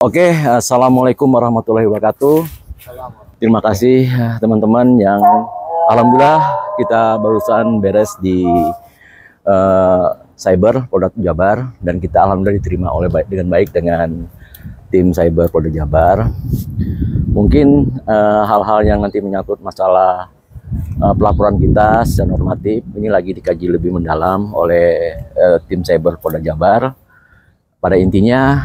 Oke, Assalamualaikum warahmatullahi wabarakatuh. Terima kasih teman-teman yang alhamdulillah kita barusan beres di Cyber Polda Jabar, dan kita alhamdulillah diterima dengan baik dengan tim Cyber Polda Jabar. Mungkin hal-hal yang nanti menyangkut masalah pelaporan kita secara normatif ini lagi dikaji lebih mendalam oleh tim Cyber Polda Jabar. Pada intinya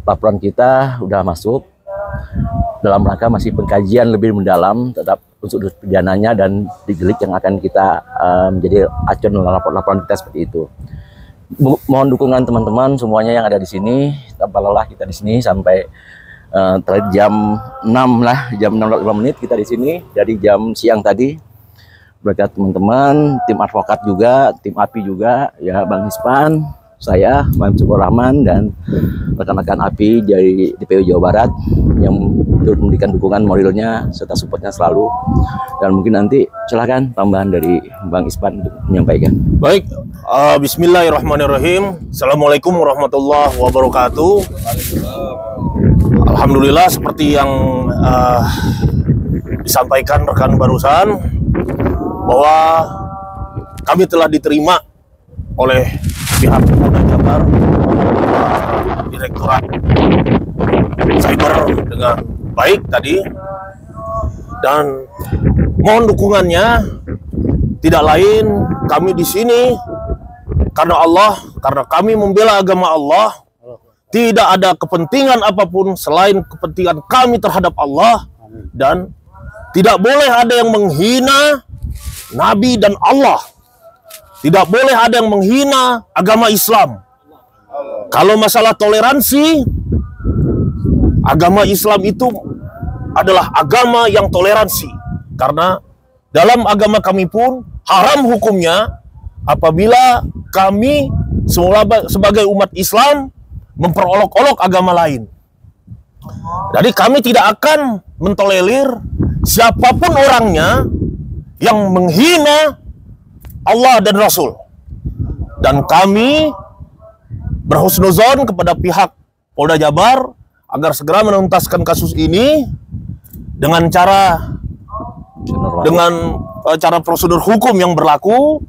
laporan kita sudah masuk dalam rangka masih pengkajian lebih mendalam terhadap unsur pidananya dan delik yang akan kita menjadi acuan dalam laporan kita seperti itu. Mohon dukungan teman-teman semuanya yang ada di sini. Tanpa lelah kita di sini sampai terakhir jam 6 lah, jam 6.05 kita di sini dari jam siang tadi. Berkat teman-teman, tim advokat juga, tim API juga, ya Bang Hispan, saya, Bang Syukur Rahman, dan rekan-rekan API dari DPU Jawa Barat yang memberikan dukungan moralnya serta supportnya selalu. Dan mungkin nanti silahkan tambahan dari Bang Ispan untuk menyampaikan. Baik, bismillahirrahmanirrahim. Assalamualaikum warahmatullahi wabarakatuh. Alhamdulillah, seperti yang disampaikan rekan barusan, bahwa kami telah diterima oleh pihak Polda Jabar, Direktorat Cyber dengan baik tadi, dan mohon dukungannya. Tidak lain, kami di sini karena Allah, karena kami membela agama Allah. Tidak ada kepentingan apapun selain kepentingan kami terhadap Allah, dan tidak boleh ada yang menghina Nabi dan Allah. Tidak boleh ada yang menghina agama Islam. Kalau masalah toleransi, agama Islam itu adalah agama yang toleransi. Karena dalam agama kami pun haram hukumnya apabila kami sebagai umat Islam memperolok-olok agama lain. Jadi kami tidak akan mentolerir siapapun orangnya yang menghina Allah dan Rasul. Dan kami berhusnuzon kepada pihak Polda Jabar agar segera menuntaskan kasus ini dengan cara prosedur hukum yang berlaku.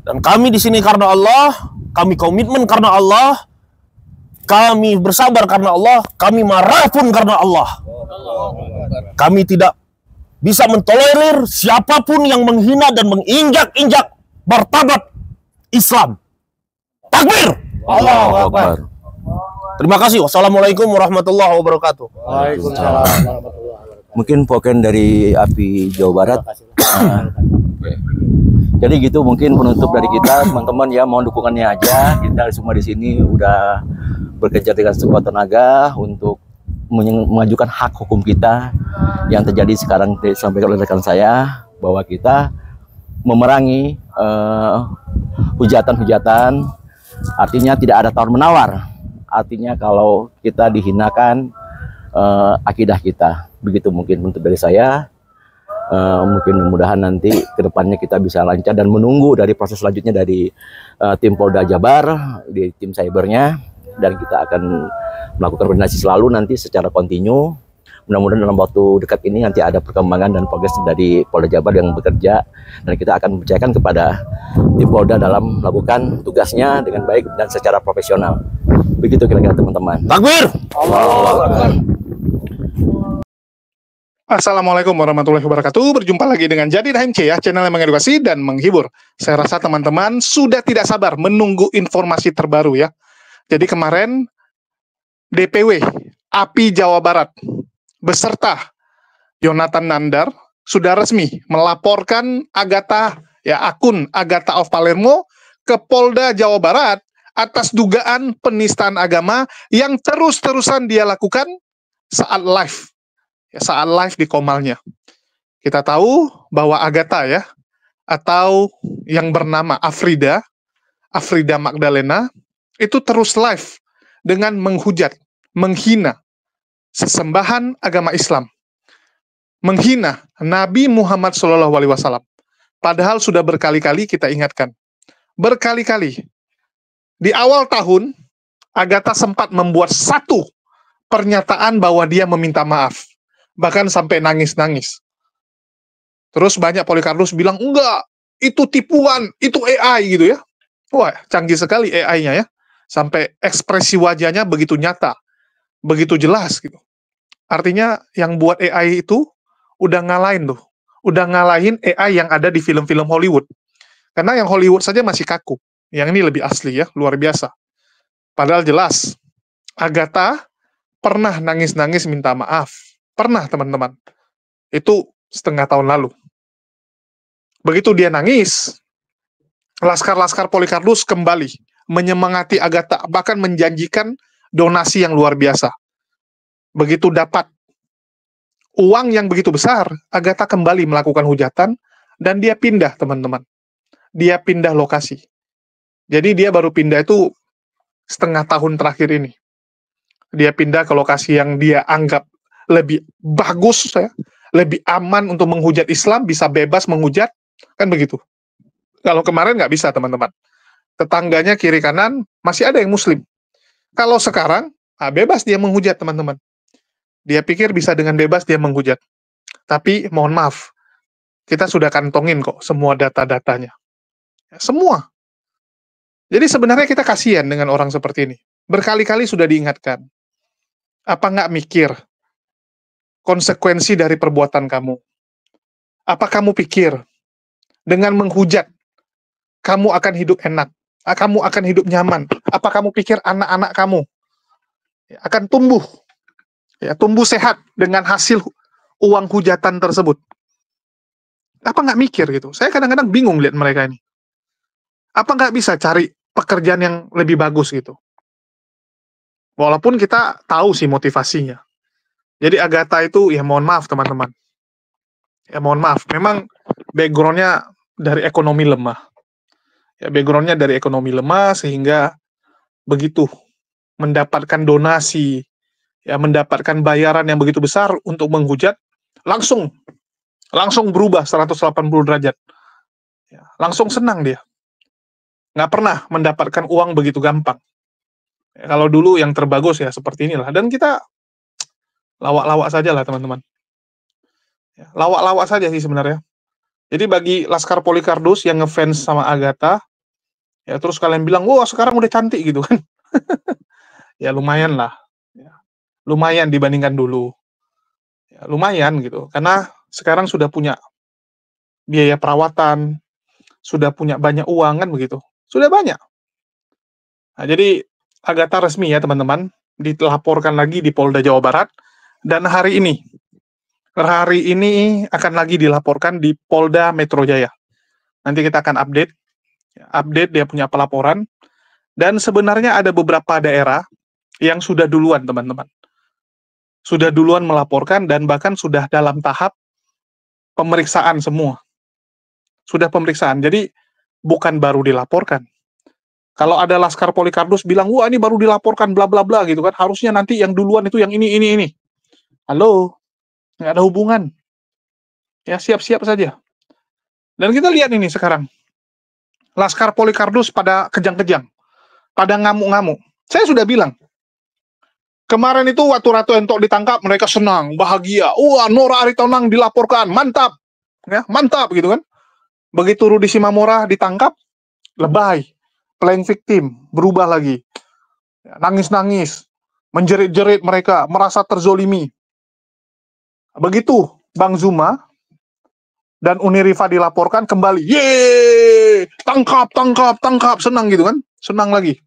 Dan kami di sini karena Allah, kami komitmen karena Allah, kami bersabar karena Allah, kami marah pun karena Allah. Kami tidak bisa mentolerir siapapun yang menghina dan menginjak-injak martabat Islam. Takbir! Allahu Akbar. Terima kasih. Wassalamualaikum warahmatullahi wabarakatuh. Waalaikumsalam. Mungkin poken dari API Jawa Barat. Jadi gitu mungkin penutup dari kita, teman-teman ya, mohon dukungannya aja. Kita semua di sini udah bekerja dengan sekuat tenaga untuk mengajukan hak hukum kita yang terjadi sekarang. Disampaikan oleh rekan saya bahwa kita memerangi hujatan-hujatan, artinya tidak ada tawar-menawar. Artinya kalau kita dihinakan akidah kita. Begitu mungkin untuk dari saya. Mungkin mudah-mudahan nanti kedepannya kita bisa lancar dan menunggu dari proses selanjutnya dari tim Polda Jabar, di tim cybernya, dan kita akan melakukan koordinasi selalu nanti secara kontinu. Mudah-mudahan dalam waktu dekat ini nanti ada perkembangan dan progres dari Polda Jabar yang bekerja, dan kita akan percayakan kepada tim Polda dalam melakukan tugasnya dengan baik dan secara profesional. Begitu kira-kira teman-teman. Takbir! Allahu Akbar. Assalamualaikum warahmatullahi wabarakatuh. Berjumpa lagi dengan Jadi HMC ya, channel yang mengedukasi dan menghibur. Saya rasa teman-teman sudah tidak sabar menunggu informasi terbaru ya. Jadi kemarin DPW API Jawa Barat beserta Yonatan Nandar sudah resmi melaporkan akun Agatha of Palermo ke Polda Jawa Barat atas dugaan penistaan agama yang terus-terusan dia lakukan saat live di Komalnya. Kita tahu bahwa Agatha ya, atau yang bernama Afrida Magdalena, itu terus live dengan menghujat, menghina sesembahan agama Islam, menghina Nabi Muhammad SAW. Padahal sudah berkali-kali kita ingatkan, berkali-kali di awal tahun Agatha sempat membuat satu pernyataan bahwa dia meminta maaf, bahkan sampai nangis-nangis. Terus banyak Polikarpus bilang, enggak, itu tipuan, itu AI gitu ya. Wah, canggih sekali AI-nya ya. Sampai ekspresi wajahnya begitu nyata, begitu jelas gitu. Artinya yang buat AI itu udah ngalahin tuh. Udah ngalahin AI yang ada di film-film Hollywood. Karena yang Hollywood saja masih kaku. Yang ini lebih asli ya, luar biasa. Padahal jelas, Agatha pernah nangis-nangis minta maaf. Pernah, teman-teman. Itu setengah tahun lalu. Begitu dia nangis, laskar-laskar Polikarpus kembali menyemangati Agatha, bahkan menjanjikan donasi yang luar biasa. Begitu dapat uang yang begitu besar, Agatha kembali melakukan hujatan, dan dia pindah, teman-teman. Dia pindah lokasi. Jadi dia baru pindah itu setengah tahun terakhir ini. Dia pindah ke lokasi yang dia anggap lebih bagus, ya, lebih aman untuk menghujat Islam, bisa bebas menghujat, kan begitu. Kalau kemarin nggak bisa, teman-teman. Tetangganya kiri kanan masih ada yang Muslim. Kalau sekarang, bebas dia menghujat, teman-teman. Dia pikir bisa dengan bebas dia menghujat. Tapi mohon maaf, kita sudah kantongin kok semua data-datanya. Semua. Jadi sebenarnya kita kasihan dengan orang seperti ini. Berkali-kali sudah diingatkan. Apa nggak mikir konsekuensi dari perbuatan kamu? Apa kamu pikir dengan menghujat kamu akan hidup enak? Kamu akan hidup nyaman? Apa kamu pikir anak-anak kamu akan tumbuh? Ya, tumbuh sehat dengan hasil uang hujatan tersebut? Apa nggak mikir gitu? Saya kadang-kadang bingung lihat mereka ini. Apa nggak bisa cari pekerjaan yang lebih bagus gitu? Walaupun kita tahu sih motivasinya. Jadi Agatha itu, ya mohon maaf teman-teman. Ya mohon maaf, memang background-nya dari ekonomi lemah. Ya background-nya dari ekonomi lemah, sehingga begitu mendapatkan donasi, ya mendapatkan bayaran yang begitu besar untuk menghujat, langsung berubah 180 derajat. Ya, langsung senang dia. Nggak pernah mendapatkan uang begitu gampang. Ya, kalau dulu yang terbagus ya seperti inilah. Dan kita lawak-lawak saja lah, teman-teman. Ya, lawak-lawak saja sih sebenarnya. Jadi bagi Laskar Polikarpus yang ngefans sama Agatha, ya terus kalian bilang, wah sekarang udah cantik gitu kan. Ya lumayan lah. Ya, lumayan dibandingkan dulu. Ya, lumayan gitu. Karena sekarang sudah punya biaya perawatan, sudah punya banyak uang kan begitu. Sudah banyak. Nah, jadi Agatha resmi ya teman-teman, dilaporkan lagi di Polda Jawa Barat, dan hari ini akan lagi dilaporkan di Polda Metro Jaya. Nanti kita akan update dia punya pelaporan, dan sebenarnya ada beberapa daerah yang sudah duluan teman-teman. Sudah duluan melaporkan dan bahkan sudah dalam tahap pemeriksaan semua. Sudah pemeriksaan, jadi bukan baru dilaporkan. Kalau ada Laskar Polikarpus bilang, wah ini baru dilaporkan, bla bla bla gitu kan, harusnya nanti yang duluan itu yang ini. Halo, nggak ada hubungan. Ya siap-siap saja. Dan kita lihat ini sekarang, Laskar Polikarpus pada kejang-kejang, pada ngamuk-ngamuk. Saya sudah bilang, kemarin itu waktu Ratu Entok ditangkap, mereka senang, bahagia. Wah, Nora Aritonang dilaporkan, mantap. Ya, mantap gitu kan. Begitu Rudi Simamora ditangkap, lebay. Playing victim, berubah lagi. Nangis-nangis, menjerit-jerit mereka, merasa terzolimi. Begitu Bang Zuma dan Uniriva dilaporkan kembali. Yeay! Tangkap, senang gitu kan. Senang lagi.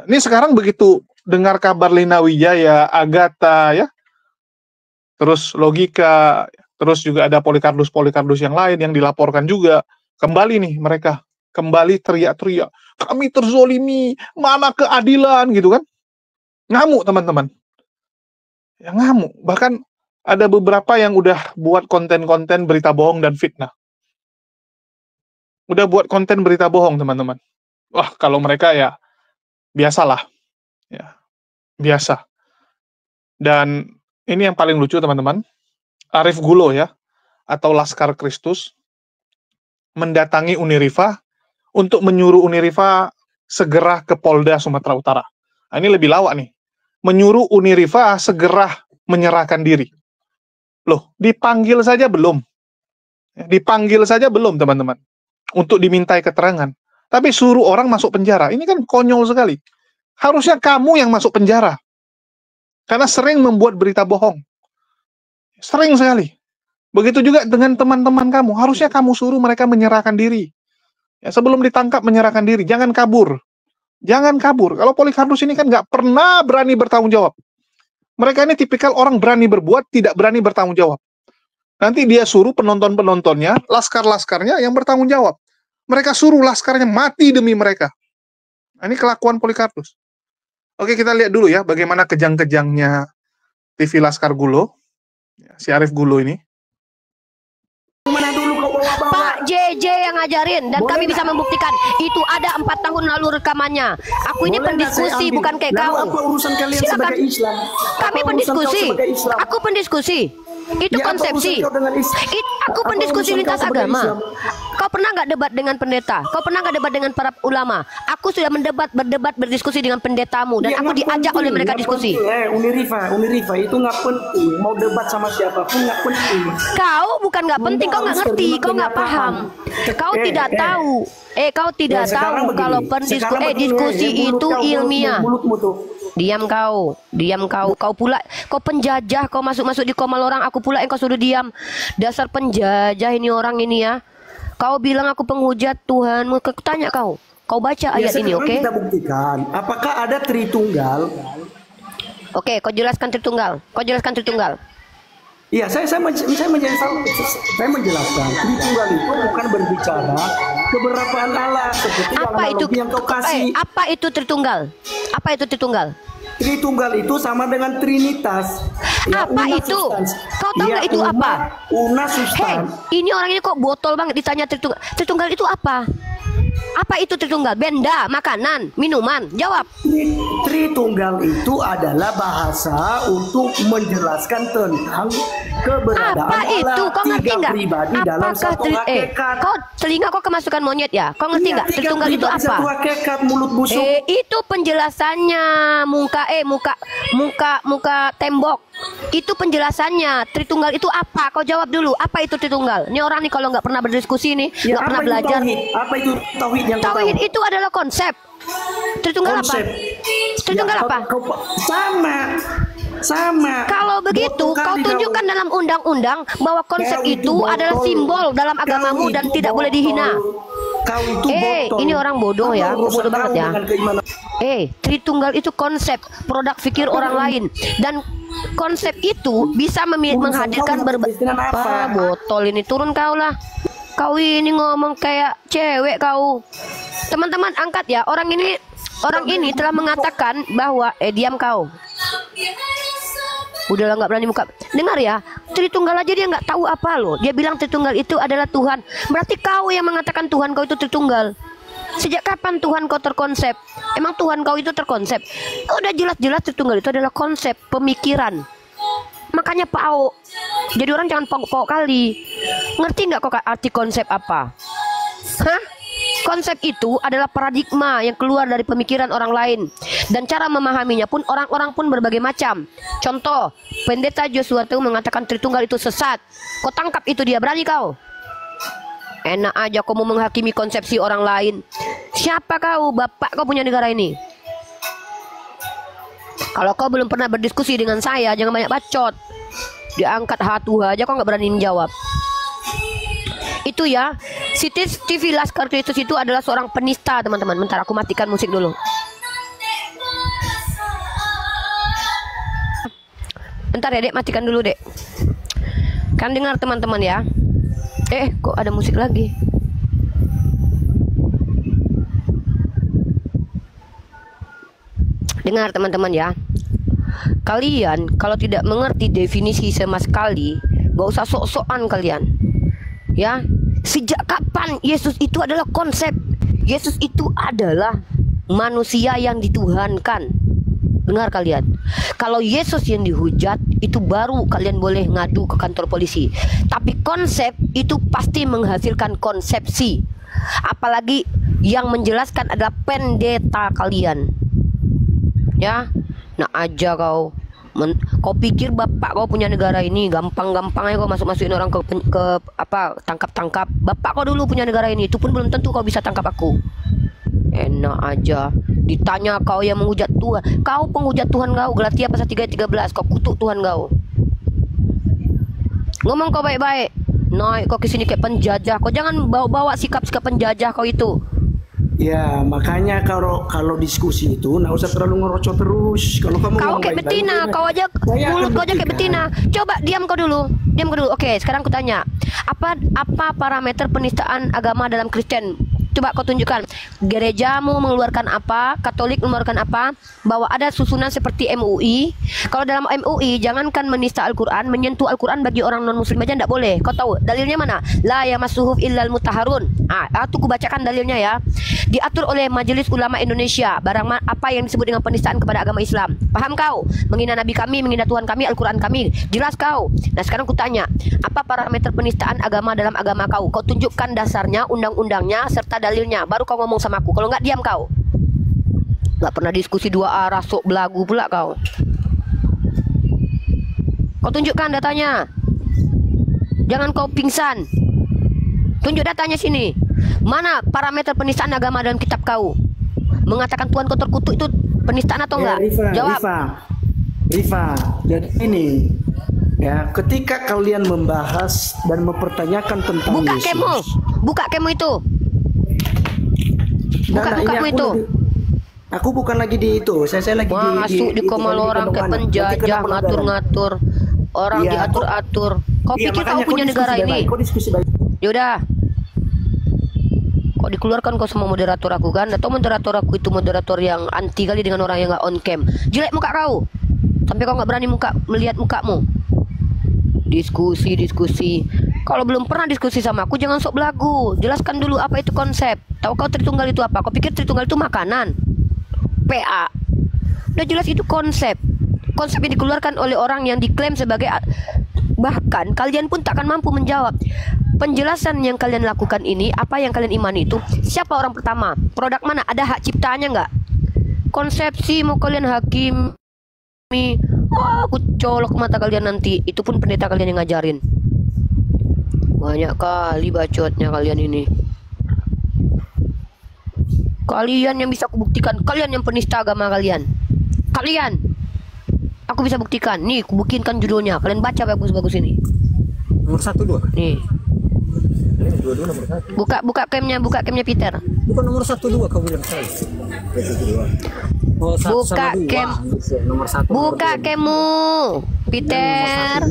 Ini sekarang begitu dengar kabar Lina Wijaya, Agatha, ya, terus Logika, terus juga ada Polikarpus yang lain yang dilaporkan juga. Kembali nih mereka. Kembali teriak-teriak, kami terzolimi, mana keadilan gitu kan. Ngamuk teman-teman. Ya ngamuk. Bahkan ada beberapa yang udah buat konten-konten berita bohong dan fitnah. Udah buat konten berita bohong teman-teman. Wah kalau mereka ya biasalah. Ya, biasa. Dan ini yang paling lucu teman-teman. Arif Gulo ya, atau Laskar Kristus, mendatangi Uniriva untuk menyuruh Uniriva segera ke Polda Sumatera Utara. Nah, ini lebih lawak nih. Menyuruh Uni Rifa segera menyerahkan diri. Loh, dipanggil saja belum. Dipanggil saja belum, teman-teman. Untuk dimintai keterangan. Tapi suruh orang masuk penjara. Ini kan konyol sekali. Harusnya kamu yang masuk penjara. Karena sering membuat berita bohong. Sering sekali. Begitu juga dengan teman-teman kamu. Harusnya kamu suruh mereka menyerahkan diri. Ya, sebelum ditangkap menyerahkan diri. Jangan kabur. Jangan kabur. Kalau Polikarpus ini kan nggak pernah berani bertanggung jawab. Mereka ini tipikal orang berani berbuat, tidak berani bertanggung jawab. Nanti dia suruh penonton-penontonnya, laskar-laskarnya yang bertanggung jawab. Mereka suruh laskarnya mati demi mereka. Nah, ini kelakuan Polikarpus. Oke, kita lihat dulu ya bagaimana kejang-kejangnya TV Laskar Gulo. Si Arif Gulo ini. Pak JJ yang ngajarin dan Boleh kami nggak? bisa membuktikan itu ada 4 tahun lalu rekamannya. Aku ini Boleh nggak saya pendiskusi ambil? bukan kayak Lalu kau. apa urusan kalian Silakan. sebagai Islam? Kami Apa urusan pendiskusi. kau sebagai Islam? Aku pendiskusi. Itu Ya, apa konsepsi. urusan kau dengan Aku apa pendiskusi urusan lintas kau sebagai agama. Islam? Kau pernah nggak debat dengan pendeta? Kau pernah nggak debat dengan para ulama? Aku sudah berdebat, berdiskusi dengan pendetamu dan Ya, aku nggak diajak penting, oleh mereka nggak diskusi. penting. Uni Rifa itu nggak penting. Mau debat sama siapapun nggak penting. Kau bukan nggak penting, kau nggak harus ngerti, terima kau nggak paham. Kau tidak tahu. Kau tidak Ya, sekarang tahu begini. kalau Sekarang begini, diskusi mulut itu kau, ilmiah. mulutmu tuh. Diam kau. Kau pula, kau penjajah, kau masuk-masuk di komal orang, aku pula yang kau suruh diam. Dasar penjajah ini orang ini ya. Kau bilang aku penghujat Tuhanmu, aku tanya kau. Kau baca Ya, ayat ini, sekarang oke? kita buktikan. Apakah ada Tritunggal? Oke, kau jelaskan Tritunggal. Kau jelaskan Tritunggal. Iya, saya menjelaskan. Tritunggal itu bukan berbicara keberapaan Allah seperti Apa itu? analogi yang kau kasih. Apa itu Tritunggal? Apa itu Tritunggal? Tritunggal itu sama dengan Trinitas. Apa una itu? substans. Kau tahu nggak itu apa? Una Hei, substans. ini orang ini kok botol banget ditanya Tritunggal. Tritunggal itu apa? Apa itu Tritunggal? Benda, makanan, minuman. Jawab. Tritunggal itu adalah bahasa untuk menjelaskan tentang keberadaan Apa itu? Allah. Kau ngerti Tiga nggak? pribadi dalam satu hakikat. Kau telinga kau kemasukan monyet ya? Kau ngerti Iya, nggak? tiga Tritunggal itu pribadi, apa? satu hakikat, mulut busuk. Itu penjelasannya muka tembok. Itu penjelasannya. Tritunggal itu apa? Kau jawab dulu. Apa itu Tritunggal? Ini orang nih kalau nggak pernah berdiskusi nih, Ya, nggak pernah apa itu belajar. tauhid? Apa itu tauhid yang kau Tauhid tahu? itu adalah konsep. Tritunggal Konsep. apa? Tritunggal Ya, apa? Sama. Kalau begitu, Botol kau kali tunjukkan kau. dalam undang-undang bahwa konsep Kau itu botol. adalah simbol dalam Kau agamamu dan itu tidak boleh botol. dihina. Kau itu botol. Ini orang bodoh ya, Apa kau urusan bodoh banget kau ya. dengan keimanan? Tritunggal itu konsep, produk pikir orang lain dan konsep itu bisa menghadirkan apa? botol ini turun kau lah. Kau ini ngomong kayak cewek kau. Teman-teman angkat ya, orang ini telah mengatakan bahwa diam kau. Udahlah nggak berani muka. Dengar ya, Tritunggal aja dia nggak tahu apa loh. Dia bilang Tritunggal itu adalah Tuhan. Berarti kau yang mengatakan Tuhan kau itu Tritunggal. Sejak kapan Tuhan kau terkonsep? Emang Tuhan kau itu terkonsep? Udah jelas-jelas Tritunggal itu adalah konsep pemikiran. Makanya PAO. Jadi orang jangan pokok kali. Ngerti nggak kok arti konsep apa? Hah? Konsep itu adalah paradigma yang keluar dari pemikiran orang lain. Dan cara memahaminya pun orang-orang pun berbagai macam. Contoh, Pendeta Joshua Teung mengatakan Tritunggal itu sesat. Kau tangkap itu dia, berani kau? Enak aja kau mau menghakimi konsepsi orang lain. Siapa kau? Bapak kau punya negara ini. Kalau kau belum pernah berdiskusi dengan saya, jangan banyak bacot. Diangkat hatu aja kau nggak berani menjawab. Itu ya, si TV Laskar Kristus itu adalah seorang penista, teman-teman. Bentar aku matikan musik dulu. Bentar ya, Dek, matikan dulu, Dek. Kan dengar teman-teman ya. Kok ada musik lagi? Dengar teman-teman ya. Kalian kalau tidak mengerti definisi sama sekali, gak usah sok-sokan kalian. Ya, sejak kapan Yesus itu adalah konsep? Yesus itu adalah manusia yang dituhankan. Dengar kalian, kalau Yesus yang dihujat, itu baru kalian boleh ngadu ke kantor polisi. Tapi konsep itu pasti menghasilkan konsepsi. Apalagi Yang menjelaskan adalah pendeta kalian. Ya, nah aja kau. Kau pikir bapak kau punya negara ini gampang-gampangnya kau masuk-masukin orang ke apa tangkap-tangkap. Bapak kau dulu punya negara ini, itu pun belum tentu kau bisa tangkap aku. Enak aja. Ditanya kau yang menghujat Tuhan. Kau penghujat Tuhan kau. Galatia pasal 3:13. Kau kutuk Tuhan kau. Ngomong kau baik-baik. Naik kau ke sini kayak penjajah. Kau jangan bawa sikap-sikap penjajah kau itu. Ya, makanya kalau diskusi itu nggak usah terlalu ngerocok terus. Kalau kamu Kau ngomong kayak baik-baik, betina, kau aja saya mulut akan kau aja kayak buktikan. betina. Coba diam kau dulu. Diam kau dulu. Oke, sekarang aku tanya. Apa parameter penistaan agama dalam Kristen? Coba kau tunjukkan. Gerejamu mengeluarkan apa? Katolik mengeluarkan apa? Bahwa ada susunan seperti MUI. Kalau dalam MUI jangankan menista Al-Quran, menyentuh Al-Quran bagi orang non-muslim aja tidak boleh. Kau tahu dalilnya mana? La yamassuhu illal mutahharun. Aku bacakan dalilnya ya. Diatur oleh Majelis Ulama Indonesia. Barang apa yang disebut dengan penistaan kepada agama Islam. Paham kau? Menghina Nabi kami, menghina Tuhan kami, Al-Quran kami. Jelas kau? Nah sekarang aku tanya. Apa parameter penistaan agama dalam agama kau? Kau tunjukkan dasarnya, undang-undangnya, serta dalilnya. Baru kau ngomong sama aku. Kalau nggak diam kau. Nggak pernah diskusi dua arah, sok belagu pula kau. Kau tunjukkan datanya. Jangan kau pingsan. Tunjuk datanya sini. Mana parameter penistaan agama dalam kitab kau? Mengatakan Tuhan kau terkutuk itu penistaan atau enggak? Jawab. Rifa, jadi ini ya, ketika kalian membahas dan mempertanyakan tentang Buka Yesus. kemo. Buka kemo itu. Buka Nah, bukamu ini itu. Aku bukan lagi di itu. Saya lagi Masuk di komal orang kayak penjajah, ngatur-ngatur. Orang Iya, diatur-atur. Kau Iya, pikir kau makanya punya negara diskusi ini? baik-baik, kau diskusi baik. Yaudah. Kok dikeluarkan kau semua moderator aku kan? Atau moderator aku itu moderator yang anti kali dengan orang yang nggak on cam. Jelek muka kau. Sampai kau nggak berani melihat mukamu. Diskusi. Kalau belum pernah diskusi sama aku jangan sok belagu. Jelaskan dulu apa itu konsep. Tahu kau Tritunggal itu apa? Kau pikir Tritunggal itu makanan? PA. Udah jelas itu konsep. Konsep yang dikeluarkan oleh orang yang diklaim sebagai, bahkan kalian pun tak akan mampu menjawab. Penjelasan yang kalian lakukan ini, apa yang kalian imani itu, siapa orang pertama? Produk mana? Ada hak ciptanya nggak? Konsepsi mau kalian hakimi, aku colok mata kalian nanti. Itu pun pendeta kalian yang ngajarin. Banyak kali bacotnya kalian ini. Kalian yang bisa aku buktikan, kalian yang penista agama kalian. Kalian. Aku bisa buktikan. Nih, aku buktikan judulnya. Kalian baca bagus-bagus ini. Nomor 1, 2. Nih. Ini dua-dua nomor 1. Buka camnya Peter. Bukan nomor 1, 2 kau bilang saya. Oh, Buka cam. Nomor 1. Buka cammu. Peter.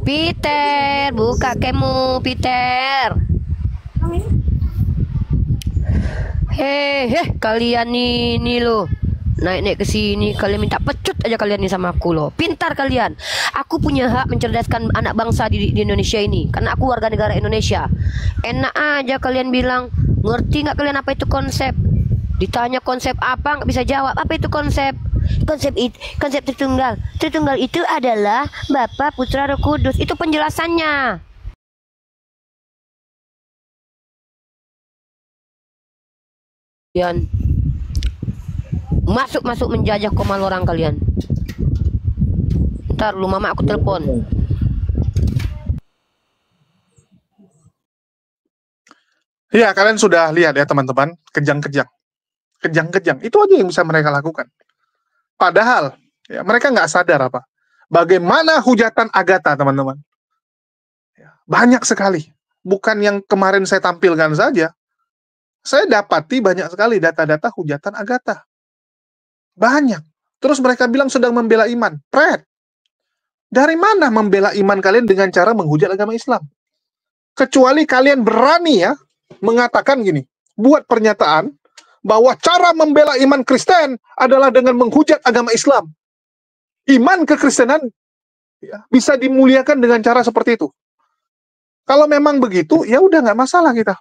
Peter, buka cammu, Peter. Hehe, kalian ini loh. Naik-naik ke sini kalian minta pecut aja kalian nih sama aku loh. Pintar kalian. Aku punya hak mencerdaskan anak bangsa di Indonesia ini karena aku warga negara Indonesia. Enak aja kalian bilang, ngerti nggak kalian apa itu konsep? Ditanya konsep apa nggak bisa jawab. Apa itu konsep? Konsep Tritunggal. Tritunggal itu adalah Bapa, Putra, Roh Kudus. Itu penjelasannya. Kalian masuk menjajah komal orang kalian. Ntar lu mama aku telepon. Ya, kalian sudah lihat ya teman-teman, kejang-kejang. Itu aja yang bisa mereka lakukan. Padahal, ya, mereka nggak sadar apa. Bagaimana hujatan Agatha, teman-teman. Ya, banyak sekali. Bukan yang kemarin saya tampilkan saja. Saya dapati banyak sekali data-data hujatan Agatha. Banyak. Terus mereka bilang sedang membela iman. Pret. Dari mana membela iman kalian dengan cara menghujat agama Islam? Kecuali kalian berani ya, mengatakan gini, buat pernyataan bahwa cara membela iman Kristen adalah dengan menghujat agama Islam. Iman kekristenan ya, bisa dimuliakan dengan cara seperti itu. Kalau memang begitu, ya udah nggak masalah kita.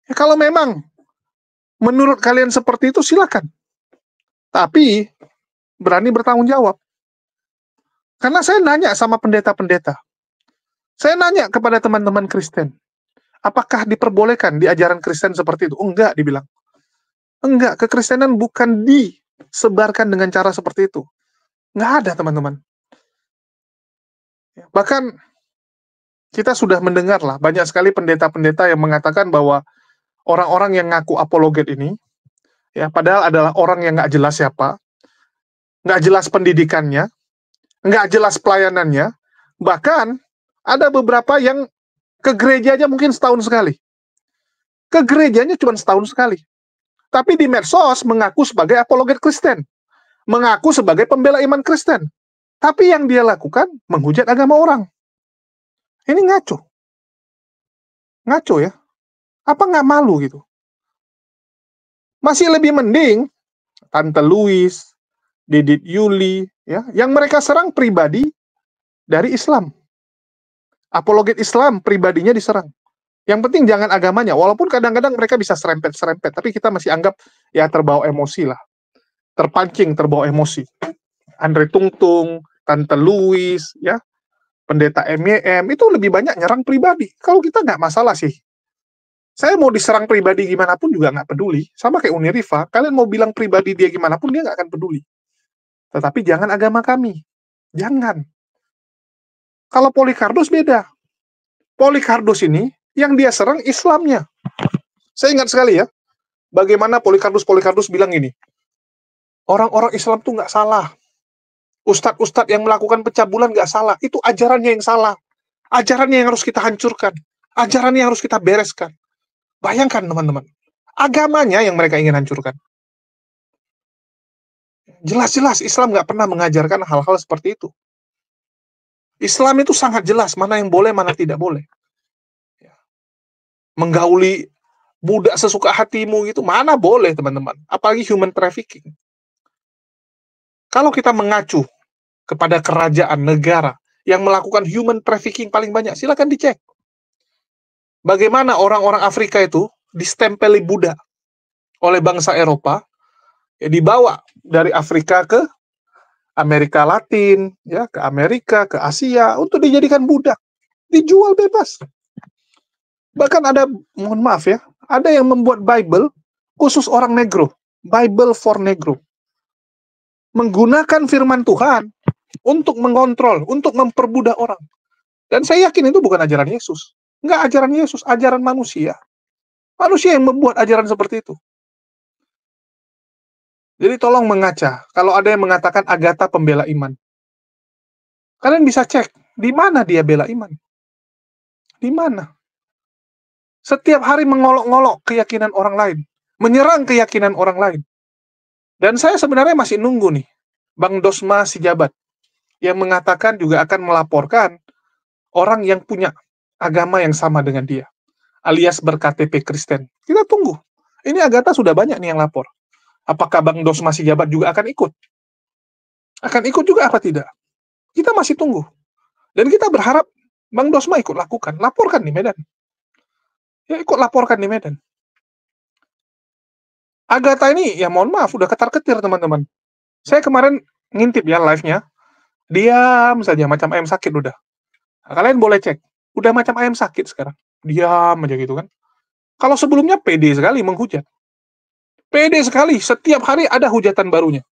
Ya, kalau memang menurut kalian seperti itu, silakan. Tapi berani bertanggung jawab. Karena saya nanya sama pendeta-pendeta. Saya nanya kepada teman-teman Kristen. Apakah diperbolehkan di ajaran Kristen seperti itu? Oh, enggak, dibilang. Enggak, kekristenan bukan disebarkan dengan cara seperti itu. Enggak ada, teman-teman. Bahkan kita sudah mendengar lah, banyak sekali pendeta-pendeta yang mengatakan bahwa orang-orang yang ngaku apologet ini, ya padahal adalah orang yang nggak jelas siapa, nggak jelas pendidikannya, nggak jelas pelayanannya, bahkan ada beberapa yang ke gereja aja mungkin setahun sekali. Ke gerejanya cuma setahun sekali. Tapi di medsos mengaku sebagai apologet Kristen, mengaku sebagai pembela iman Kristen. Tapi yang dia lakukan menghujat agama orang. Ini ngaco. Ngaco ya. Apa nggak malu gitu? Masih lebih mending Tante Louis, Didit Yuli, ya, yang mereka serang pribadi dari Islam. Apologet Islam pribadinya diserang. Yang penting jangan agamanya, walaupun kadang-kadang mereka bisa serempet-serempet, tapi kita masih anggap ya terbawa emosi lah. Terpancing, terbawa emosi. Andre Tungtung, Tante Louis, ya, pendeta MYM, itu lebih banyak nyerang pribadi. Kalau kita nggak masalah sih. Saya mau diserang pribadi gimana pun juga nggak peduli. Sama kayak Uni Rifa, kalian mau bilang pribadi dia gimana pun dia nggak akan peduli. Tetapi jangan agama kami. Jangan. Kalau Polikarpus beda. Polikarpus ini, yang dia serang Islamnya. Saya ingat sekali ya, bagaimana Polikarpus bilang gini, orang-orang Islam tuh nggak salah. Ustadz-ustadz yang melakukan pencabulan nggak salah. Itu ajarannya yang salah. Ajarannya yang harus kita hancurkan. Ajarannya yang harus kita bereskan. Bayangkan teman-teman, agamanya yang mereka ingin hancurkan. Jelas-jelas Islam nggak pernah mengajarkan hal-hal seperti itu. Islam itu sangat jelas mana yang boleh, mana tidak boleh. Menggauli budak sesuka hatimu gitu, mana boleh teman-teman. Apalagi human trafficking. Kalau kita mengacu kepada kerajaan negara yang melakukan human trafficking paling banyak, silakan dicek. Bagaimana orang-orang Afrika itu distempeli budak oleh bangsa Eropa, ya, dibawa dari Afrika ke Amerika Latin, ya, ke Amerika, ke Asia, untuk dijadikan budak, dijual bebas. Bahkan ada, mohon maaf ya, ada yang membuat Bible khusus orang negro, Bible for negro, menggunakan firman Tuhan untuk mengontrol, untuk memperbudak orang. Dan saya yakin itu bukan ajaran Yesus. Enggak ajaran Yesus, ajaran manusia. Manusia yang membuat ajaran seperti itu. Jadi tolong mengaca. Kalau ada yang mengatakan Agatha pembela iman, kalian bisa cek di mana dia bela iman. Di mana? Setiap hari mengolok-ngolok keyakinan orang lain, menyerang keyakinan orang lain. Dan saya sebenarnya masih nunggu nih Bang Dosma Sijabat yang mengatakan juga akan melaporkan orang yang punya agama yang sama dengan dia, alias berKTP Kristen. Kita tunggu. Ini Agatha sudah banyak nih yang lapor. Apakah Bang Dosma Sijabat juga akan ikut? Akan ikut juga apa tidak? Kita masih tunggu. Dan kita berharap Bang Dosma ikut lakukan. Laporkan di Medan. Ya, ikut laporkan di Medan. Agatha ini, ya mohon maaf, udah ketar-ketir teman-teman. Saya kemarin ngintip ya live-nya. Diam saja, macam ayam sakit udah. Nah, kalian boleh cek. Udah macam ayam sakit sekarang. Diam aja gitu kan. Kalau sebelumnya pede sekali menghujat. Pede sekali, setiap hari ada hujatan barunya.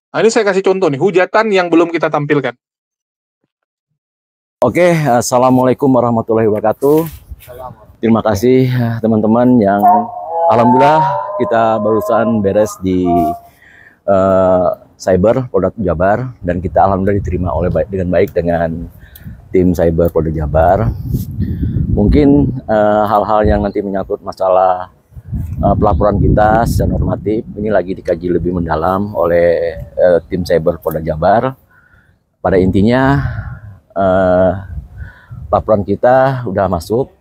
Nah, ini saya kasih contoh nih, hujatan yang belum kita tampilkan. Oke, assalamualaikum warahmatullahi wabarakatuh. Terima kasih teman-teman yang alhamdulillah kita barusan beres di Cyber Polda Jabar, dan kita alhamdulillah diterima dengan baik dengan tim Cyber Polda Jabar. Mungkin hal-hal yang nanti menyangkut masalah pelaporan kita secara normatif ini lagi dikaji lebih mendalam oleh tim Cyber Polda Jabar. Pada intinya laporan kita udah masuk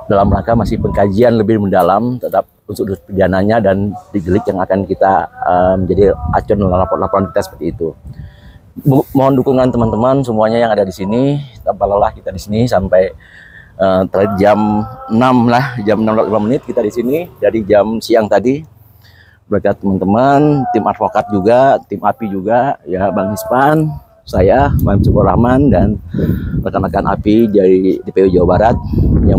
dalam rangka masih pengkajian lebih mendalam terhadap unsur pidananya dan digelik yang akan kita menjadi acuan dalam laporan kita seperti itu. Mohon dukungan teman-teman semuanya yang ada di sini. Tanpa lelah kita di sini sampai terakhir jam 6 lah, jam 6.05 menit kita di sini dari jam siang tadi. Berkat teman-teman, tim advokat juga, tim API juga, ya Bang Hispan, saya, Bang Syukur Rahman, dan rekan-rekan API dari DPU Jawa Barat yang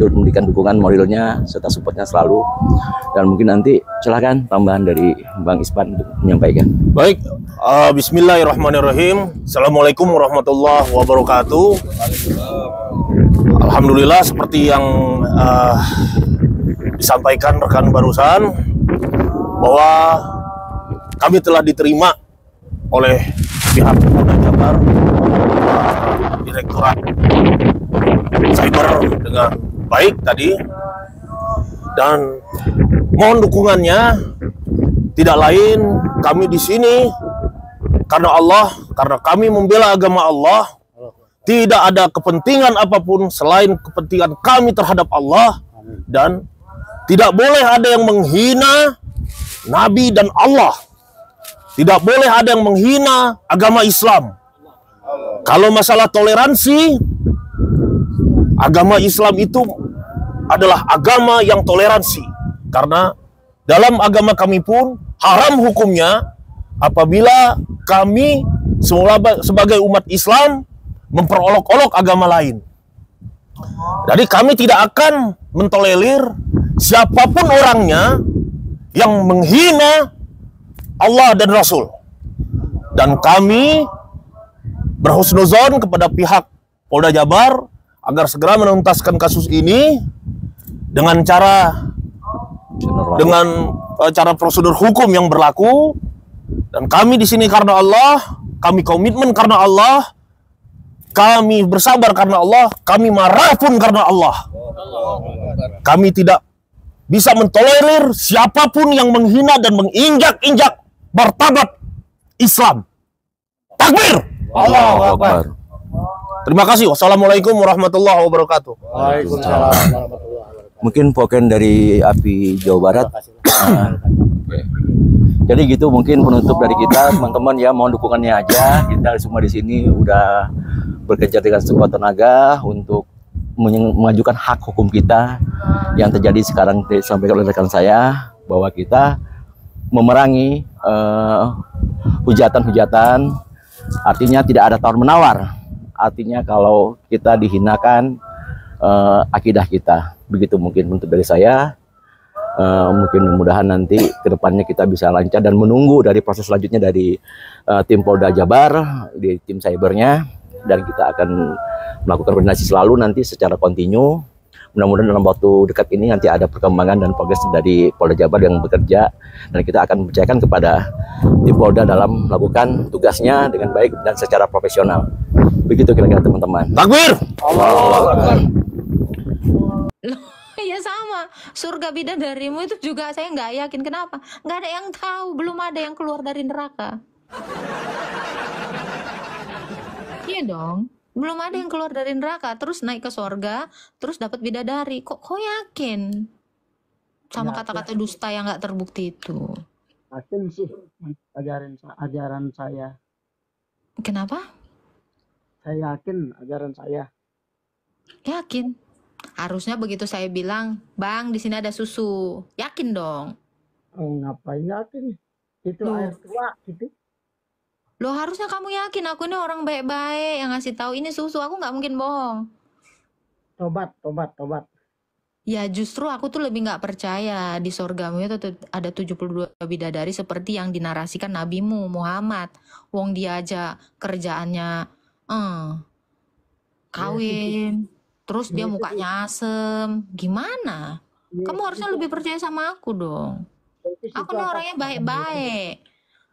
untuk memberikan dukungan moralnya serta supportnya selalu. Dan mungkin nanti silahkan tambahan dari Bang Ispan untuk menyampaikan. Baik, bismillahirrahmanirrahim. Assalamualaikum warahmatullahi wabarakatuh. Alhamdulillah, seperti yang disampaikan rekan barusan, bahwa kami telah diterima oleh pihak Polda Jabar, Direktorat Cyber dengan baik tadi, dan mohon dukungannya. Tidak lain, kami di sini karena Allah, karena kami membela agama Allah. Tidak ada kepentingan apapun selain kepentingan kami terhadap Allah, dan tidak boleh ada yang menghina Nabi dan Allah. Tidak boleh ada yang menghina agama Islam. Kalau masalah toleransi, agama Islam itu adalah agama yang toleransi. Karena dalam agama kami pun haram hukumnya apabila kami sebagai umat Islam memperolok-olok agama lain. Jadi kami tidak akan mentolerir siapapun orangnya yang menghina Allah dan Rasul. Dan kami berhusnuzon kepada pihak Polda Jabar agar segera menuntaskan kasus ini dengan cara prosedur hukum yang berlaku. Dan kami di sini karena Allah, kami komitmen karena Allah, kami bersabar karena Allah, kami marah pun karena Allah. Kami tidak bisa mentolerir siapapun yang menghina dan menginjak-injak martabat Islam. Takbir! Allahu Akbar. Terima kasih. Wassalamualaikum warahmatullahi wabarakatuh. Waalaikumsalam. Mungkin poken dari API Jawa Barat. Jadi gitu mungkin penutup dari kita, teman-teman ya, mohon dukungannya aja. Kita semua di sini udah bekerja dengan sekuat tenaga untuk mengajukan hak hukum kita yang terjadi sekarang. Disampaikan oleh rekan saya bahwa kita memerangi hujatan-hujatan, artinya tidak ada tawar-menawar. Artinya kalau kita dihinakan akidah kita. Begitu mungkin untuk dari saya. Mungkin mudah-mudahan nanti kedepannya kita bisa lancar dan menunggu dari proses selanjutnya dari tim Polda Jabar, di tim cybernya, dan kita akan melakukan koordinasi selalu nanti secara kontinu. Mudah-mudahan dalam waktu dekat ini nanti ada perkembangan dan progres dari Polda Jabar yang bekerja, dan kita akan mempercayakan kepada tim Polda dalam melakukan tugasnya dengan baik dan secara profesional. Begitu kira-kira teman-teman. Takbir! Allahu Akbar. Ya sama, surga bidadarimu itu juga saya nggak yakin. Kenapa? Nggak ada yang tahu, belum ada yang keluar dari neraka. Iya dong, belum ada yang keluar dari neraka, terus naik ke surga, terus dapat bidadari. Kok yakin sama kata-kata dusta yang nggak terbukti itu? Yakin sih ajaran saya. Kenapa? Saya yakin ajaran saya. Yakin. Harusnya begitu saya bilang, Bang, di sini ada susu. Yakin dong. Oh, ngapain yakin? Itu Loh. air tua gitu. Loh, harusnya kamu yakin aku ini orang baik-baik yang ngasih tahu ini susu. Aku nggak mungkin bohong. Tobat. Ya justru aku tuh lebih nggak percaya di sorgamu itu ada 72 bidadari seperti yang dinarasikan nabimu Muhammad. Wong dia aja kerjaannya kawin. Terus dia mukanya asem. Gimana? Kamu harusnya lebih percaya sama aku dong. Aku nih orangnya baik-baik.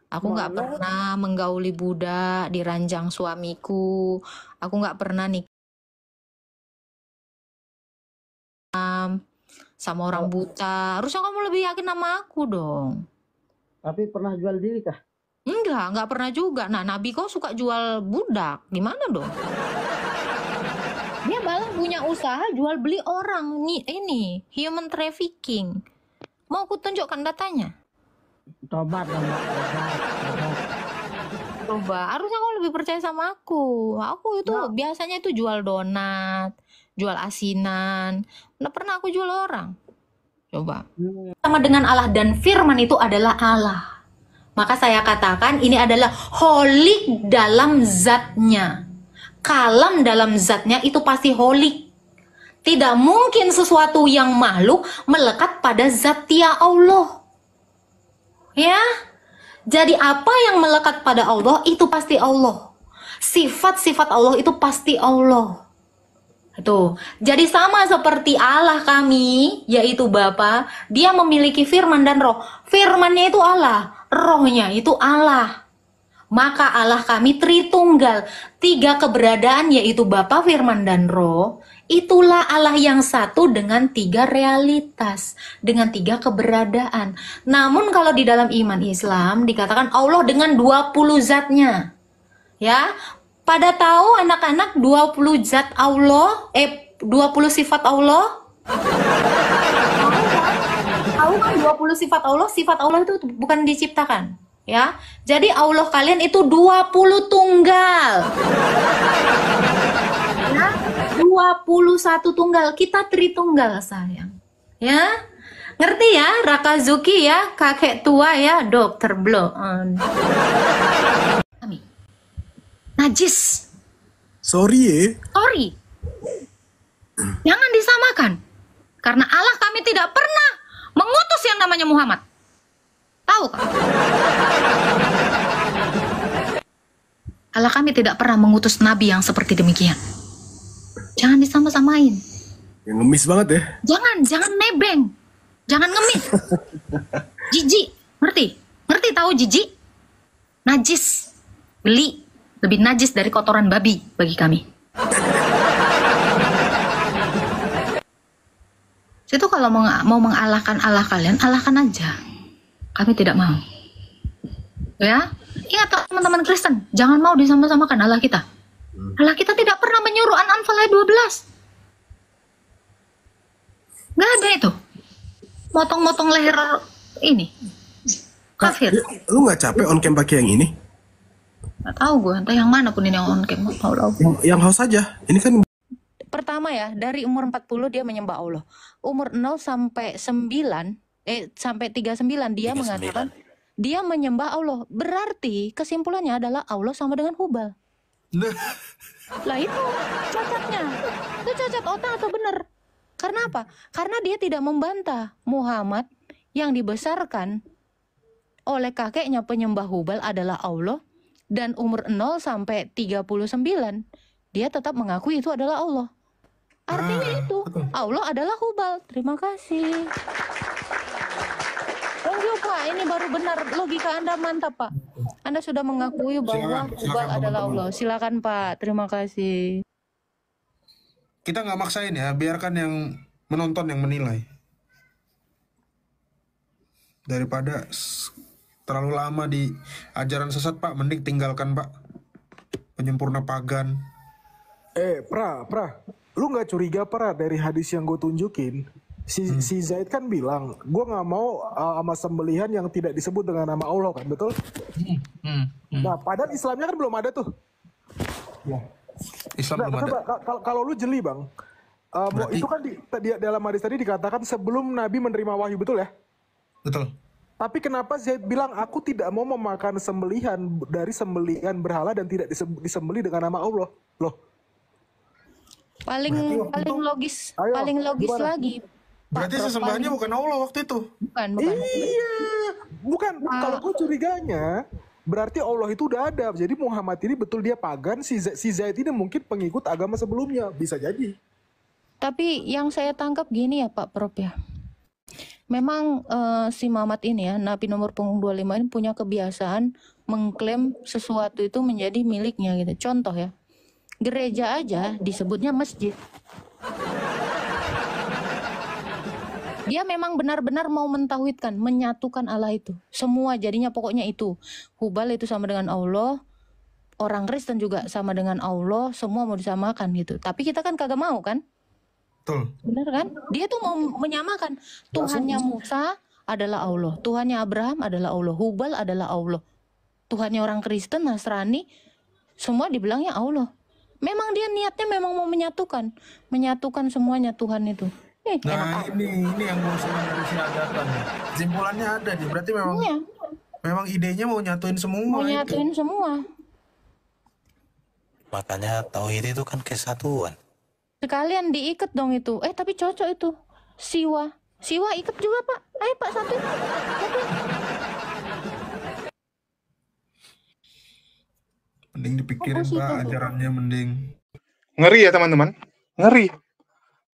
Aku nggak pernah menggauli budak di ranjang suamiku. Aku nggak pernah nikah sama orang buta. Harusnya kamu lebih yakin sama aku dong. Tapi pernah jual diri kah? Nggak pernah juga. Nah, Nabi kau suka jual budak. Gimana dong? Dia malah punya usaha jual beli orang. Ini human trafficking. Mau aku tunjukkan datanya? Tobat. Coba, harusnya kau lebih percaya sama aku. Aku itu biasanya itu jual donat, jual asinan. Nggak pernah aku jual orang. Coba. Sama dengan Allah, dan firman itu adalah Allah. Maka saya katakan ini adalah holik dalam zatnya. Kalam dalam zatnya itu pasti holik. Tidak mungkin sesuatu yang makhluk melekat pada zatnya Allah. Ya. Jadi apa yang melekat pada Allah itu pasti Allah. Sifat-sifat Allah itu pasti Allah. Itu. Jadi sama seperti Allah kami, yaitu Bapa, dia memiliki firman dan roh. Firmannya itu Allah, rohnya itu Allah. Maka Allah kami Tritunggal, 3 keberadaan yaitu Bapa, Firman, dan Roh. Itulah Allah yang satu dengan 3 realitas, dengan 3 keberadaan. Namun kalau di dalam iman Islam dikatakan Allah dengan 20 zatnya. Ya, pada tahu anak-anak 20 zat Allah, 20 sifat Allah? Tahu kan 20 sifat Allah itu bukan diciptakan. Ya, jadi Allah kalian itu 20 tunggal. Ya, 21 tunggal. Kita Tritunggal sayang. Ya, ngerti ya, Rakazuki ya, kakek tua ya, dokter bloon. Najis. Sorry. Jangan disamakan. Karena Allah kami tidak pernah mengutus yang namanya Muhammad. Tahu kan? Allah kami tidak pernah mengutus nabi yang seperti demikian. Jangan disama-samain. Yang ngemis banget ya. Jangan nebeng. Jangan ngemis. Jijik, ngerti tahu jijik? Najis. Beli lebih najis dari kotoran babi bagi kami. Situ kalau mau mengalahkan Allah kalian, alahkan aja. Kami tidak mau. Ya, ingat teman-teman Kristen, jangan mau disama-samakan Allah kita. Allah kita tidak pernah menyuruh An-Anfal ayat 12. Nggak ada itu. Motong-motong leher ini. Kafir. Lu nggak capek on cam pakai yang ini? Nggak tahu gue, entah yang mana pun ini yang on cam. Yang house aja. Ini kan Pertama ya, dari umur 40 dia menyembah Allah. Umur 0 sampai 9, sampai 39 dia mengatakan dia menyembah Allah. Berarti kesimpulannya adalah Allah sama dengan Hubal. Lah itu cacatnya. Itu cacat otak atau benar? Karena apa? Karena dia tidak membantah Muhammad yang dibesarkan oleh kakeknya penyembah Hubal adalah Allah, dan umur 0 sampai 39 dia tetap mengakui itu adalah Allah. Artinya itu Allah adalah Hubal. Terima kasih. Thank you Pak, ini baru benar, logika Anda mantap Pak. Anda sudah mengakui bahwa Hubal adalah Allah. Silakan Pak, terima kasih. Kita nggak maksain ya, biarkan yang menonton yang menilai. Daripada terlalu lama di ajaran sesat Pak, mending tinggalkan Pak. Penyempurna pagan. Lu nggak curiga dari hadis yang gue tunjukin? Si Zaid kan bilang, gue nggak mau sama sembelihan yang tidak disebut dengan nama Allah, kan, betul? Nah, padahal Islamnya kan belum ada tuh. Islam belum ada. Kalau lu jeli bang, itu kan di dalam hadis tadi dikatakan sebelum Nabi menerima wahyu, betul ya? Betul. Tapi kenapa Zaid bilang aku tidak mau memakan sembelihan dari sembelihan berhala dan tidak disembelih dengan nama Allah? Loh. Paling logis gimana? lagi. Berarti sesembahannya bukan Allah waktu itu. Bukan. Iya, bukan. Kalau gue curiganya, berarti Allah itu udah ada. Jadi Muhammad ini betul dia pagan, si Zaid ini mungkin pengikut agama sebelumnya, bisa jadi. Tapi yang saya tangkap gini ya Pak Prof ya. Memang si Muhammad ini ya, Nabi nomor punggung 25 ini punya kebiasaan mengklaim sesuatu itu menjadi miliknya gitu. Contoh ya, gereja aja disebutnya masjid. Dia memang benar-benar mau mentauhidkan, menyatukan Allah itu. Semua jadinya pokoknya itu. Hubal itu sama dengan Allah, orang Kristen juga sama dengan Allah, semua mau disamakan gitu. Tapi kita kan kagak mau kan? Betul. Benar kan? Dia tuh mau menyamakan. Tuhannya Musa adalah Allah, Tuhannya Abraham adalah Allah, Hubal adalah Allah. Tuhannya orang Kristen, Nasrani, semua dibilangnya Allah. Memang dia niatnya memang mau menyatukan semuanya Tuhan itu. Nah ini yang gue senang dari si Agatan. Kesimpulannya ada nih, berarti memang idenya mau nyatuin semua. Mau nyatuin semua. Makanya tauhid itu kan kesatuan. Sekalian diikat dong itu. Tapi cocok itu. Siwa ikat juga, Pak. Ayo, Pak, satu. Mending dipikirin, Pak, ajarannya mending. Ngeri ya teman-teman, ngeri.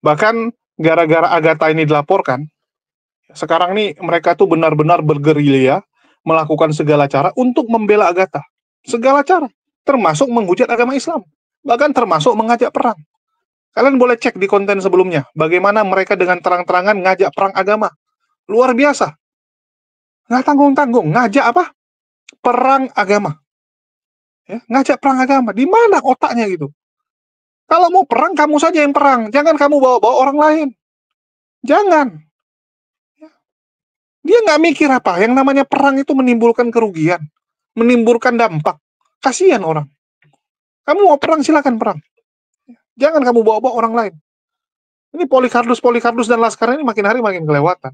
Bahkan gara-gara Agatha ini dilaporkan, sekarang nih mereka tuh benar-benar bergerilya melakukan segala cara untuk membela Agatha. Segala cara, termasuk menghujat agama Islam. Bahkan termasuk mengajak perang. Kalian boleh cek di konten sebelumnya, bagaimana mereka dengan terang-terangan ngajak perang agama. Luar biasa. Nggak tanggung-tanggung, ngajak apa? Perang agama. Ya, ngajak perang agama. Di mana otaknya gitu? Kalau mau perang, kamu saja yang perang. Jangan kamu bawa-bawa orang lain. Jangan. Dia nggak mikir apa. Yang namanya perang itu menimbulkan kerugian. Menimbulkan dampak. Kasihan orang. Kamu mau perang, silakan perang. Jangan kamu bawa-bawa orang lain. Ini Polycarpus dan Laskar ini makin hari makin kelewatan.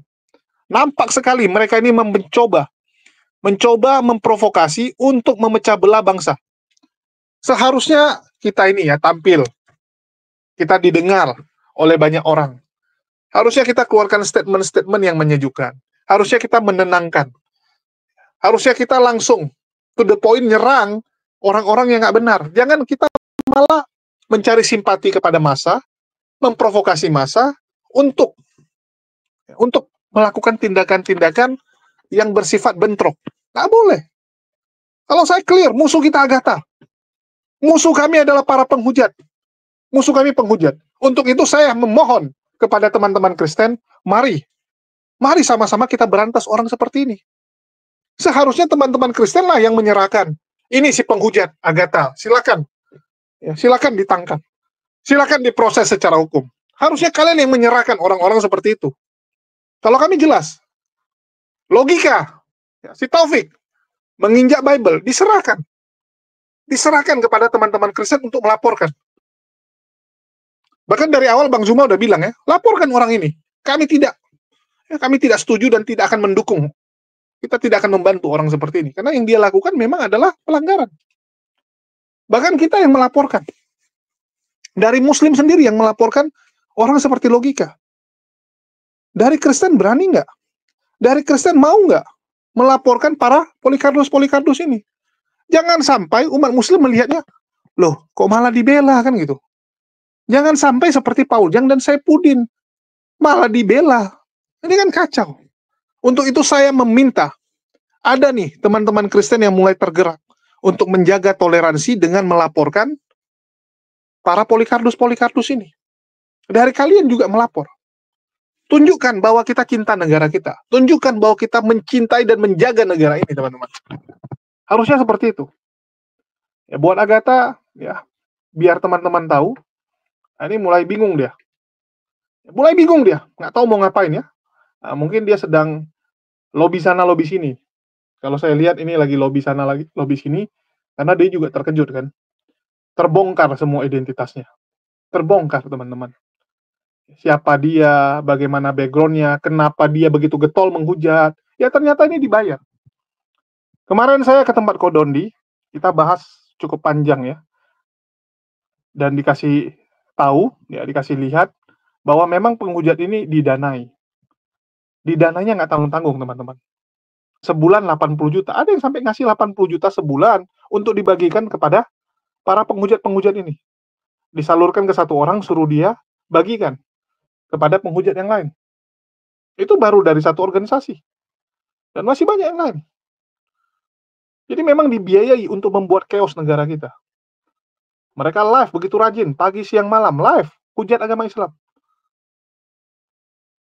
Nampak sekali mereka ini mencoba memprovokasi untuk memecah belah bangsa. Seharusnya kita ini ya tampil. Kita didengar oleh banyak orang. Harusnya kita keluarkan statement-statement yang menyejukkan. Harusnya kita menenangkan. Harusnya kita langsung to the point nyerang orang-orang yang nggak benar. Jangan kita malah mencari simpati kepada massa, memprovokasi massa untuk melakukan tindakan-tindakan yang bersifat bentrok. Nggak boleh. Kalau saya clear, musuh kita Agatha. Musuh kami adalah para penghujat. Musuh kami penghujat. Untuk itu saya memohon kepada teman-teman Kristen, mari sama-sama kita berantas orang seperti ini. Seharusnya teman-teman Kristen lah yang menyerahkan. Ini si penghujat Agatha, silakan. Ya, silakan ditangkap. Silakan diproses secara hukum. Harusnya kalian yang menyerahkan orang-orang seperti itu. Kalau kami jelas. Logika. Ya, si Taufik menginjak Bible, diserahkan. Diserahkan kepada teman-teman Kristen untuk melaporkan. Bahkan dari awal Bang Zuma udah bilang ya, laporkan orang ini. Kami tidak setuju dan tidak akan mendukung. Kita tidak akan membantu orang seperti ini. Karena yang dia lakukan memang adalah pelanggaran. Bahkan kita yang melaporkan. Dari Muslim sendiri yang melaporkan orang seperti Logika. Dari Kristen berani nggak? Dari Kristen mau nggak melaporkan para Polycarpus ini? Jangan sampai umat Muslim melihatnya, loh kok malah dibela kan gitu. Jangan sampai seperti Pauljang dan Saifuddin malah dibela. Ini kan kacau. Untuk itu saya meminta, ada nih teman-teman Kristen yang mulai tergerak untuk menjaga toleransi dengan melaporkan para Polycarpus ini. Dari kalian juga melapor. Tunjukkan bahwa kita cinta negara kita. Tunjukkan bahwa kita mencintai dan menjaga negara ini, teman-teman. Harusnya seperti itu. Ya, buat Agatha, ya, biar teman-teman tahu, ini mulai bingung dia. Mulai bingung dia, nggak tahu mau ngapain ya. Nah, mungkin dia sedang lobby sana, lobby sini. Kalau saya lihat ini lagi lobby sana, lagi lobby sini, karena dia juga terkejut kan. Terbongkar semua identitasnya. Terbongkar, teman-teman. Siapa dia, bagaimana background-nya, kenapa dia begitu getol menghujat. Ya ternyata ini dibayar. Kemarin saya ke tempat Kodondi, kita bahas cukup panjang ya. Dan dikasih tahu, ya dikasih lihat, bahwa memang penghujat ini didanai. Didanainya nggak tanggung-tanggung, teman-teman. Sebulan 80 juta. Ada yang sampai ngasih 80 juta sebulan untuk dibagikan kepada para penghujat-penghujat ini. Disalurkan ke satu orang, suruh dia bagikan kepada penghujat yang lain. Itu baru dari satu organisasi. Dan masih banyak yang lain. Jadi memang dibiayai untuk membuat chaos negara kita. Mereka live begitu rajin, pagi, siang, malam, live, hujat agama Islam.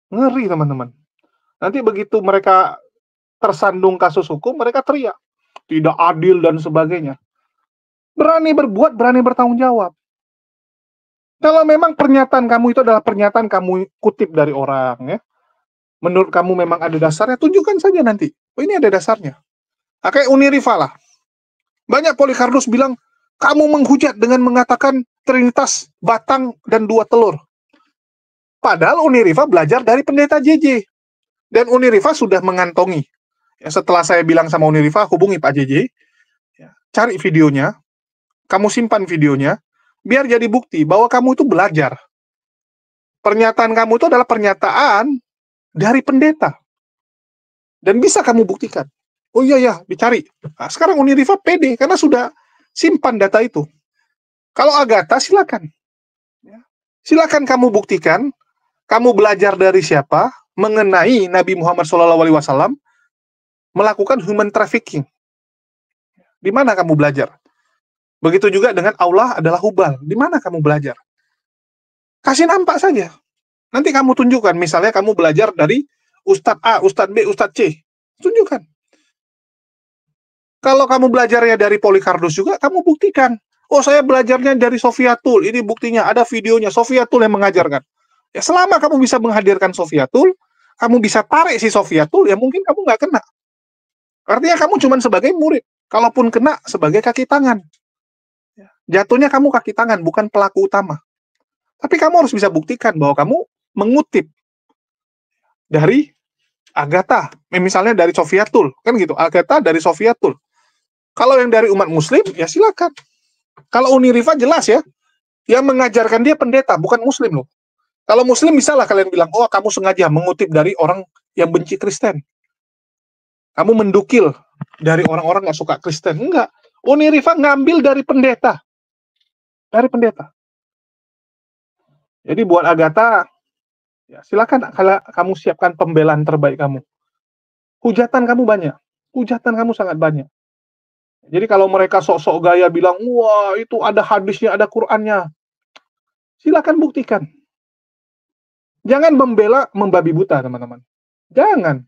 Ngeri, teman-teman. Nanti begitu mereka tersandung kasus hukum, mereka teriak. Tidak adil dan sebagainya. Berani berbuat, berani bertanggung jawab. Kalau memang pernyataan kamu itu adalah pernyataan kamu kutip dari orang, ya, menurut kamu memang ada dasarnya, tunjukkan saja nanti. Oh, ini ada dasarnya. Kayak Uniriva lah. Banyak Polycarpus bilang, kamu menghujat dengan mengatakan Trinitas, batang, dan 2 telur. Padahal Uniriva belajar dari pendeta JJ. Dan Uniriva sudah mengantongi. Ya, setelah saya bilang sama Uniriva, hubungi Pak JJ, ya, cari videonya, kamu simpan videonya, biar jadi bukti bahwa kamu itu belajar Pernyataan kamu itu adalah pernyataan dari pendeta. Dan bisa kamu buktikan. Oh iya ya, dicari. Nah, sekarang Uniriva pede karena sudah simpan data itu. Kalau Agatha silakan. Silakan kamu buktikan, kamu belajar dari siapa mengenai Nabi Muhammad SAW melakukan human trafficking. Di mana kamu belajar? Begitu juga dengan Allah adalah Hubal. Di mana kamu belajar? Kasih nampak saja. Nanti kamu tunjukkan, misalnya kamu belajar dari Ustadz A, Ustadz B, Ustadz C. Tunjukkan. Kalau kamu belajarnya dari Polycarpus juga, kamu buktikan. Oh, saya belajarnya dari Sofiatul. Ini buktinya, ada videonya. Sofiatul yang mengajarkan. Ya, selama kamu bisa menghadirkan Sofiatul, kamu bisa tarik si Sofiatul, ya mungkin kamu nggak kena. Artinya kamu cuma sebagai murid. Kalaupun kena, sebagai kaki tangan. Jatuhnya kamu kaki tangan, bukan pelaku utama. Tapi kamu harus bisa buktikan bahwa kamu mengutip dari Agatha, misalnya dari Sofiatul, kan gitu. Agatha dari Sofiatul. Kalau yang dari umat Muslim, ya silakan. Kalau Uniriva jelas ya, yang mengajarkan dia pendeta, bukan Muslim loh. Kalau Muslim misalnya kalian bilang, oh kamu sengaja mengutip dari orang yang benci Kristen. Kamu mendukil dari orang-orang nggak suka Kristen. Enggak. Uniriva ngambil dari pendeta. Dari pendeta. Jadi buat Agatha, ya silakan kalau kamu siapkan pembelaan terbaik kamu. Hujatan kamu banyak. Hujatan kamu sangat banyak. Jadi kalau mereka sok-sok gaya bilang, wah itu ada hadisnya, ada Qur'annya. Silakan buktikan. Jangan membela membabi buta, teman-teman. Jangan.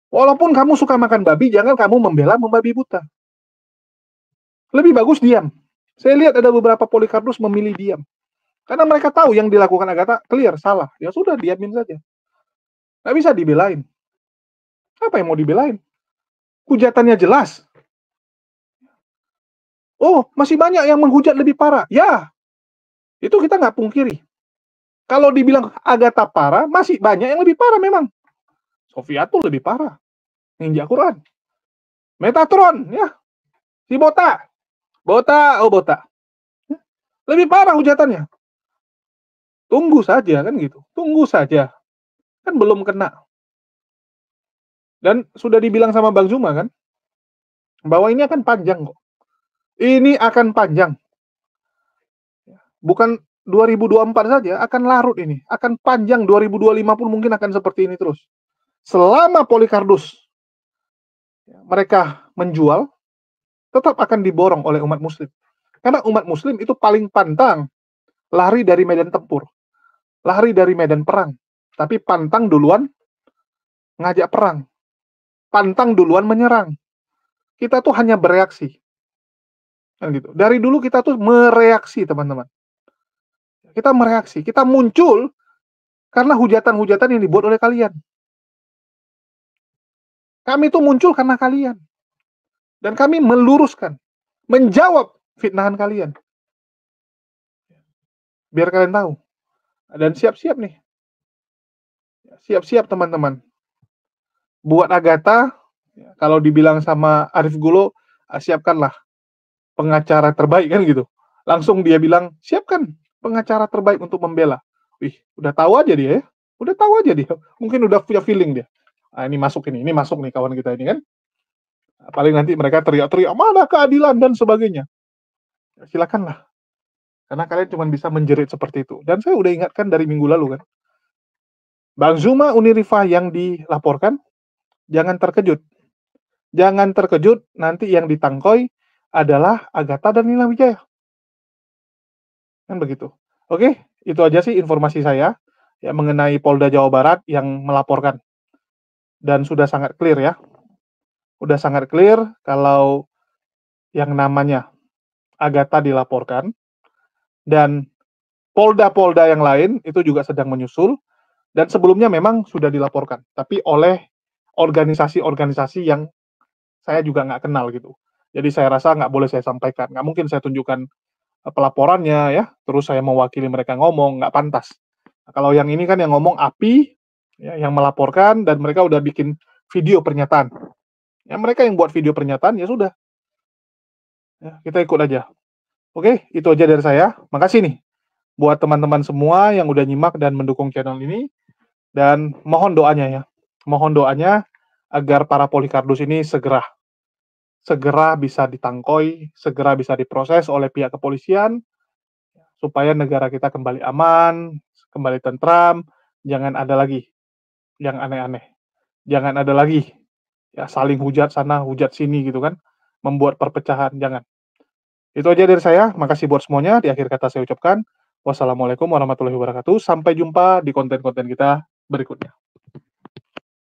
Walaupun kamu suka makan babi, jangan kamu membela membabi buta. Lebih bagus diam. Saya lihat ada beberapa Polycarpus memilih diam. Karena mereka tahu yang dilakukan Agatha clear, salah. Ya sudah, diamin saja. Nggak bisa dibelain. Apa yang mau dibelain? Hujatannya jelas. Oh, masih banyak yang menghujat lebih parah. Ya, itu kita nggak pungkiri. Kalau dibilang Agatha parah, masih banyak yang lebih parah memang. Sofiatul lebih parah. Ninja Quran. Metatron, ya. Si Bota. Bota. Lebih parah hujatannya. Tunggu saja, kan gitu. Tunggu saja. Kan belum kena. Dan sudah dibilang sama Bang Zuma, kan? Bahwa ini akan panjang kok. Ini akan panjang. Bukan 2024 saja, akan larut ini. Akan panjang, 2025 pun mungkin akan seperti ini terus. Selama Polycarpus mereka menjual, tetap akan diborong oleh umat muslim. Karena umat muslim itu paling pantang lari dari medan tempur. Lari dari medan perang. Tapi pantang duluan ngajak perang. Pantang duluan menyerang. Kita tuh hanya bereaksi. Kan gitu. Dari dulu kita tuh mereaksi, teman-teman. Kita mereaksi. Kita muncul karena hujatan-hujatan yang dibuat oleh kalian. Kami tuh muncul karena kalian. Dan kami meluruskan, menjawab fitnahan kalian. Biar kalian tahu. Dan siap-siap nih. Siap-siap teman-teman. Buat Agatha, kalau dibilang sama Arif Gulo, siapkanlah pengacara terbaik, kan gitu. Langsung dia bilang, siapkan pengacara terbaik untuk membela. Wih, udah tahu aja dia ya. Udah tahu aja dia. Mungkin udah punya feeling dia. Nah, ini masuk nih kawan kita ini kan. Paling nanti mereka teriak-teriak, mana keadilan dan sebagainya. Ya, silakanlah. Karena kalian cuma bisa menjerit seperti itu. Dan saya udah ingatkan dari minggu lalu kan. Bang Zuma Uniriva yang dilaporkan, jangan terkejut. Jangan terkejut, nanti yang ditangkoi adalah Agatha dan Nila Wijaya. Kan begitu. Oke, itu aja sih informasi saya ya mengenai Polda Jawa Barat yang melaporkan. Dan sudah sangat clear ya. Udah sangat clear kalau yang namanya Agatha dilaporkan. Dan polda-polda yang lain itu juga sedang menyusul, dan sebelumnya memang sudah dilaporkan, tapi oleh organisasi-organisasi yang saya juga nggak kenal gitu. Jadi saya rasa nggak boleh saya sampaikan, nggak mungkin saya tunjukkan pelaporannya ya, terus saya mewakili mereka ngomong, nggak pantas. Nah, kalau yang ini kan yang ngomong API, ya, yang melaporkan, dan mereka udah bikin video pernyataan. Ya, mereka yang buat video pernyataan, ya sudah. Ya, kita ikut aja. Oke, itu aja dari saya. Makasih nih buat teman-teman semua yang udah nyimak dan mendukung channel ini, dan mohon doanya ya. Mohon doanya agar para polikardus ini segera bisa ditangkoi, segera bisa diproses oleh pihak kepolisian, supaya negara kita kembali aman, kembali tentram, jangan ada lagi yang aneh-aneh. Jangan ada lagi ya saling hujat sana, hujat sini gitu kan, membuat perpecahan, jangan. Itu aja dari saya, makasih buat semuanya. Di akhir kata saya ucapkan, wassalamualaikum warahmatullahi wabarakatuh. Sampai jumpa di konten-konten kita berikutnya.